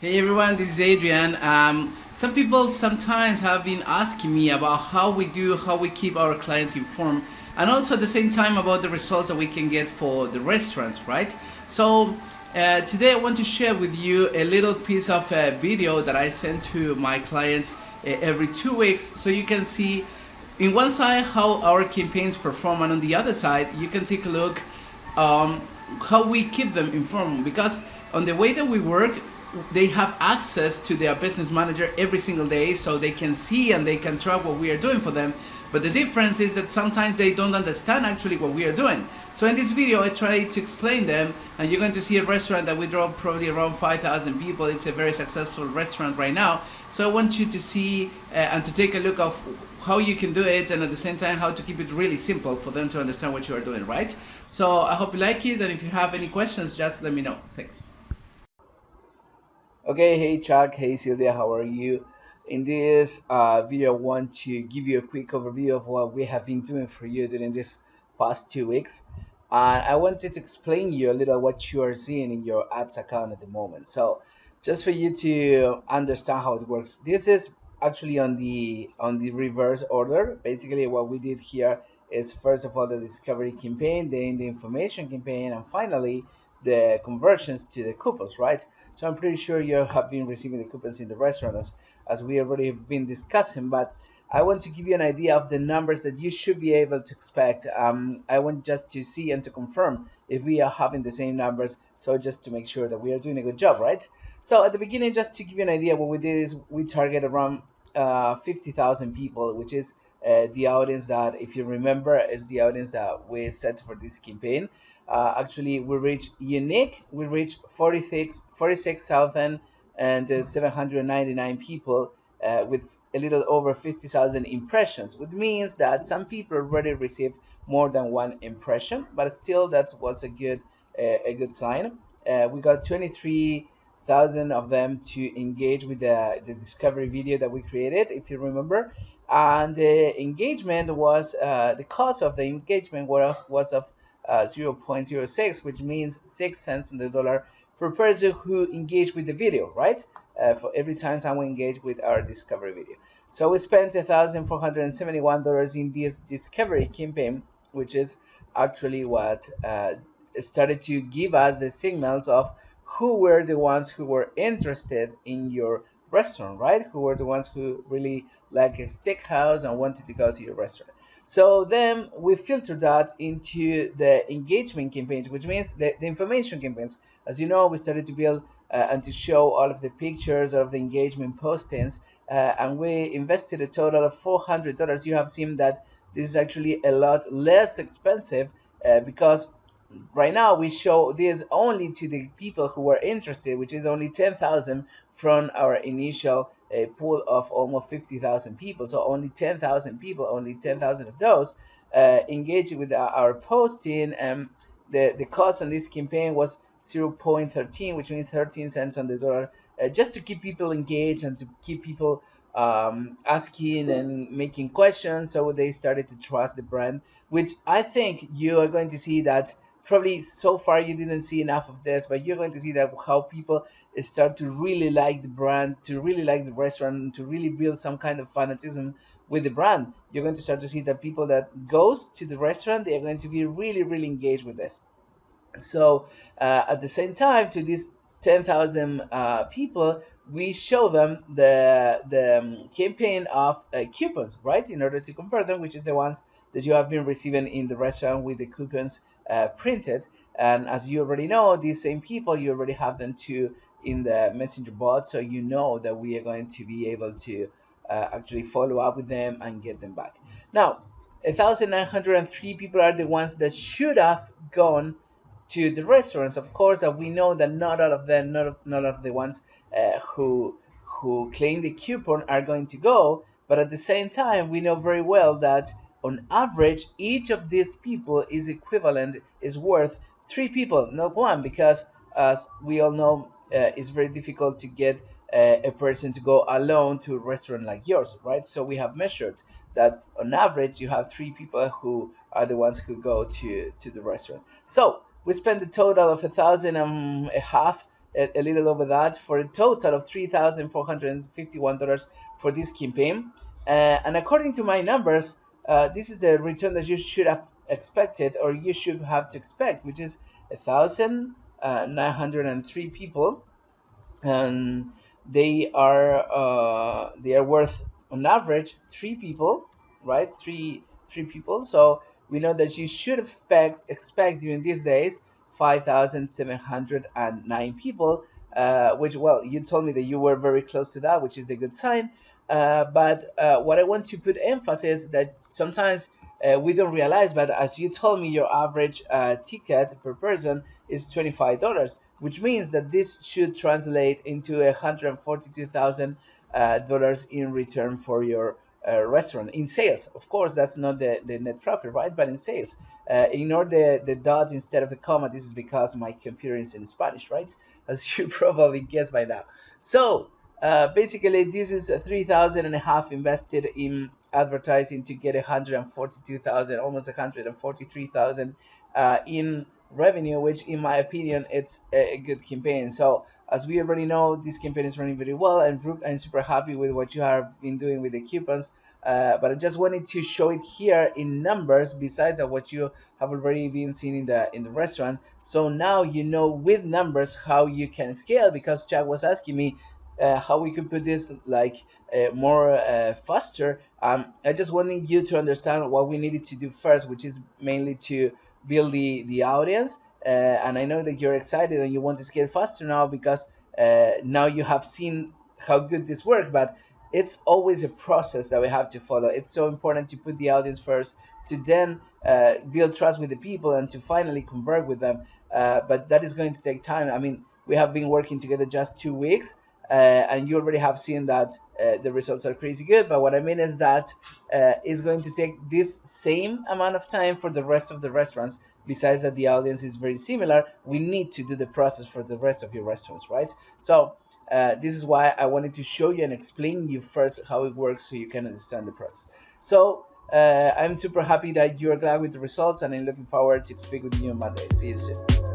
Hey everyone, this is Adrian. Some people sometimes have been asking me about how we keep our clients informed, and also at the same time about the results that we can get for the restaurants, right? So today I want to share with you a little piece of video that I send to my clients every 2 weeks, so you can see in one side how our campaigns perform, and on the other side you can take a look how we keep them informed, because on the way that we work they have access to their business manager every single day, so they can see and they can track what we are doing for them. But the difference is that sometimes they don't understand actually what we are doing. So in this video I try to explain them, and you're going to see a restaurant that we draw probably around 5,000 people. It's a very successful restaurant right now. So I want you to see and to take a look of how you can do it, and at the same time how to keep it really simple for them to understand what you are doing, right? So I hope you like it, and if you have any questions, just let me know. Thanks. Okay, hey Chuck, hey Sylvia, how are you? In this video, I want to give you a quick overview of what we have been doing for you during this past 2 weeks. And I wanted to explain you a little what you are seeing in your ads account at the moment. So, just for you to understand how it works, this is actually on the reverse order. Basically, what we did here is first of all the discovery campaign, then the information campaign, and finally the conversions to the coupons, right? So I'm pretty sure you have been receiving the coupons in the restaurant as we already have been discussing, but I want to give you an idea of the numbers that you should be able to expect. I want just to see and to confirm if we are having the same numbers, so just to make sure that we are doing a good job, right? So at the beginning, just to give you an idea, what we did is we target around 50,000 people, which is the audience that, if you remember, is the audience that we set for this campaign. Actually, we reach 46,799 people with a little over 50,000 impressions, which means that some people already received more than one impression, but still that was a good sign. We got 23,000 of them to engage with the discovery video that we created, if you remember. And the engagement was the cost of the engagement was of 0.06, which means 6 cents on the dollar per person who engaged with the video, right? For every time someone engaged with our discovery video. So we spent $1,471 in this discovery campaign, which is actually what started to give us the signals of who were the ones who were interested in your restaurant, right? Who were the ones who really like a steakhouse and wanted to go to your restaurant. So then we filter that into the engagement campaigns, which means the information campaigns. As you know, we started to build and to show all of the pictures of the engagement postings, and we invested a total of $400. You have seen that this is actually a lot less expensive because right now we show this only to the people who were interested, which is only 10,000 from our initial pool of almost 50,000 people. So only 10,000 people, only 10,000 of those engaging with our posting. The cost on this campaign was 0.13, which means 13 cents on the dollar, just to keep people engaged and to keep people asking and making questions, so they started to trust the brand, which I think you are going to see that probably so far you didn't see enough of this, but you're going to see that how people start to really like the brand, to really like the restaurant, to really build some kind of fanatism with the brand. You're going to start to see that people that goes to the restaurant, they are going to be really engaged with this. So at the same time, to these 10,000 people, we show them the campaign of coupons, right, in order to compare them, which is the ones that you have been receiving in the restaurant with the coupons printed. And as you already know, these same people, you already have them too in the messenger bot, so you know that we are going to be able to actually follow up with them and get them back. Now, 1,903 people are the ones that should have gone to the restaurants. Of course, that we know that not all of them, not of the ones who claim the coupon are going to go. But at the same time, we know very well that on average, each of these people is worth three people, not one, because as we all know, it's very difficult to get a person to go alone to a restaurant like yours, right? So we have measured that on average you have three people who are the ones who go to the restaurant. So we spent a total of 1,500 a little over that, for a total of $3,451 for this campaign. And according to my numbers, this is the return that you should have expected, or you should have to expect, which is 1,903 people, and they are worth on average three people, right? Three people. So we know that you should expect during these days 5,709 people, which, well, you told me that you were very close to that, which is a good sign. But what I want to put emphasis that sometimes we don't realize, but as you told me, your average ticket per person is $25, which means that this should translate into $142,000 in return for your restaurant in sales. Of course, that's not the net profit, right? But in sales, ignore the dot instead of the comma. This is because my computer is in Spanish, right? As you probably guessed by now. So basically, this is 3,000 and a half invested in advertising to get 142,000, almost 143,000 in revenue, which in my opinion it's a good campaign. So as we already know, this campaign is running very well, and I'm super happy with what you have been doing with the coupons. But I just wanted to show it here in numbers, besides of what you have already been seeing in the restaurant. So now you know with numbers how you can scale, because Chad was asking me how we could put this like more faster. I just wanted you to understand what we needed to do first, which is mainly to build the audience. And I know that you're excited and you want to scale faster now, because now you have seen how good this works. But it's always a process that we have to follow. It's so important to put the audience first, to then build trust with the people, and to finally convert with them. But that is going to take time. I mean, we have been working together just 2 weeks, and you already have seen that the results are crazy good. But what I mean is that it's going to take this same amount of time for the rest of the restaurants. Besides that the audience is very similar, we need to do the process for the rest of your restaurants, right? So this is why I wanted to show you and explain you first how it works, so you can understand the process. So I'm super happy that you're glad with the results, and I'm looking forward to speak with you on Monday. See you soon.